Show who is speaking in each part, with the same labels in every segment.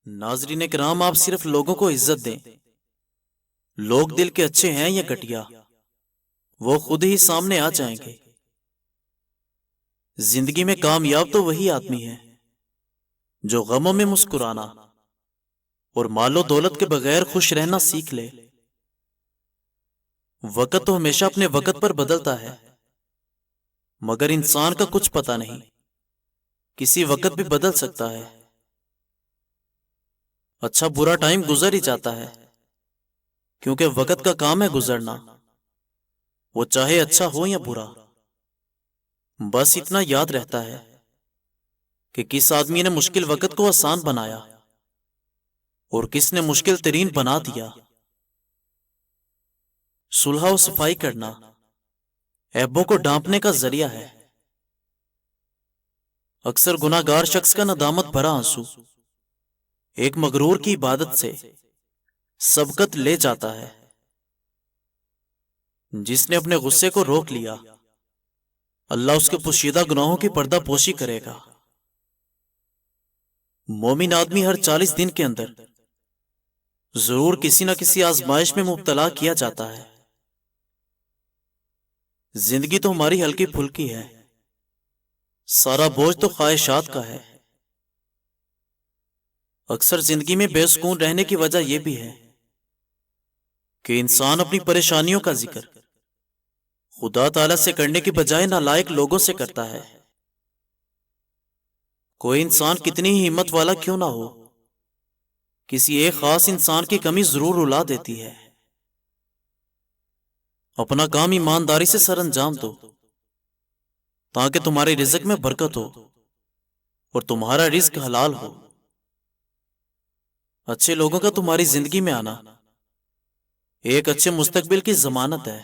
Speaker 1: ناظرین کرام، آپ صرف لوگوں کو عزت دیں۔ لوگ دل کے اچھے ہیں یا گھٹیا، وہ خود ہی سامنے آ جائیں گے۔ زندگی میں کامیاب تو وہی آدمی ہے جو غموں میں مسکرانا اور مال و دولت کے بغیر خوش رہنا سیکھ لے۔ وقت تو ہمیشہ اپنے وقت پر بدلتا ہے، مگر انسان کا کچھ پتہ نہیں، کسی وقت بھی بدل سکتا ہے۔ اچھا برا ٹائم گزر ہی جاتا ہے، کیونکہ وقت کا کام ہے گزرنا، وہ چاہے اچھا ہو یا برا۔ بس اتنا یاد رہتا ہے کہ کس آدمی نے مشکل وقت کو آسان بنایا اور کس نے مشکل ترین بنا دیا۔ صلح و صفائی کرنا عیبوں کو ڈھانپنے کا ذریعہ ہے۔ اکثر گناہ گار شخص کا ندامت بھرا آنسو ایک مغرور کی عبادت سے سبقت لے جاتا ہے۔ جس نے اپنے غصے کو روک لیا، اللہ اس کے پوشیدہ گناہوں کی پردہ پوشی کرے گا۔ مومن آدمی ہر 40 دن کے اندر ضرور کسی نہ کسی آزمائش میں مبتلا کیا جاتا ہے۔ زندگی تو ہماری ہلکی پھلکی ہے، سارا بوجھ تو خواہشات کا ہے۔ اکثر زندگی میں بے سکون رہنے کی وجہ یہ بھی ہے کہ انسان اپنی پریشانیوں کا ذکر خدا تعالیٰ سے کرنے کی بجائے نالائق لوگوں سے کرتا ہے۔ کوئی انسان کتنی ہی ہمت والا کیوں نہ ہو، کسی ایک خاص انسان کی کمی ضرور رلا دیتی ہے۔ اپنا کام ایمانداری سے سر انجام دو تاکہ تمہارے رزق میں برکت ہو اور تمہارا رزق حلال ہو۔ اچھے لوگوں کا تمہاری زندگی میں آنا ایک اچھے مستقبل کی ضمانت ہے۔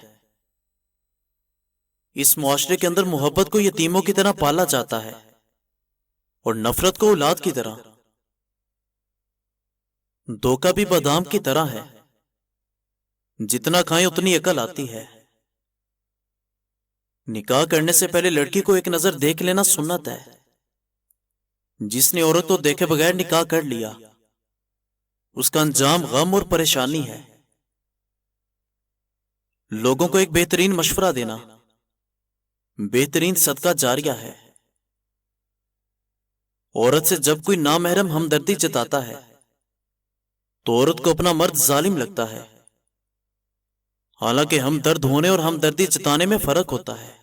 Speaker 1: اس معاشرے کے اندر محبت کو یتیموں کی طرح پالا جاتا ہے اور نفرت کو اولاد کی طرح۔ دھوکہ بھی بادام کی طرح ہے، جتنا کھائیں اتنی عقل آتی ہے۔ نکاح کرنے سے پہلے لڑکی کو ایک نظر دیکھ لینا سنت ہے۔ جس نے عورت کو دیکھے بغیر نکاح کر لیا، اس کا انجام غم اور پریشانی ہے۔ لوگوں کو ایک بہترین مشورہ دینا بہترین صدقہ جاریہ ہے۔ عورت سے جب کوئی نامحرم ہمدردی جتاتا ہے تو عورت کو اپنا مرد ظالم لگتا ہے، حالانکہ ہمدرد ہونے اور ہمدردی جتانے میں فرق ہوتا ہے۔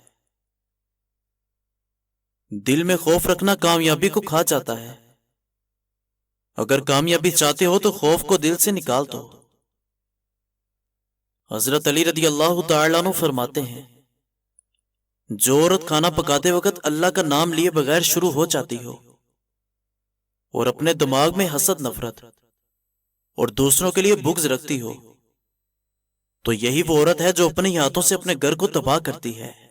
Speaker 1: دل میں خوف رکھنا کامیابی کو کھا جاتا ہے۔ اگر کامیابی چاہتے ہو تو خوف کو دل سے نکال دو۔ حضرت علی رضی اللہ تعالیٰ عنہ فرماتے ہیں، جو عورت کھانا پکاتے وقت اللہ کا نام لیے بغیر شروع ہو جاتی ہو اور اپنے دماغ میں حسد، نفرت اور دوسروں کے لیے بغض رکھتی ہو، تو یہی وہ عورت ہے جو اپنے ہاتھوں سے اپنے گھر کو تباہ کرتی ہے۔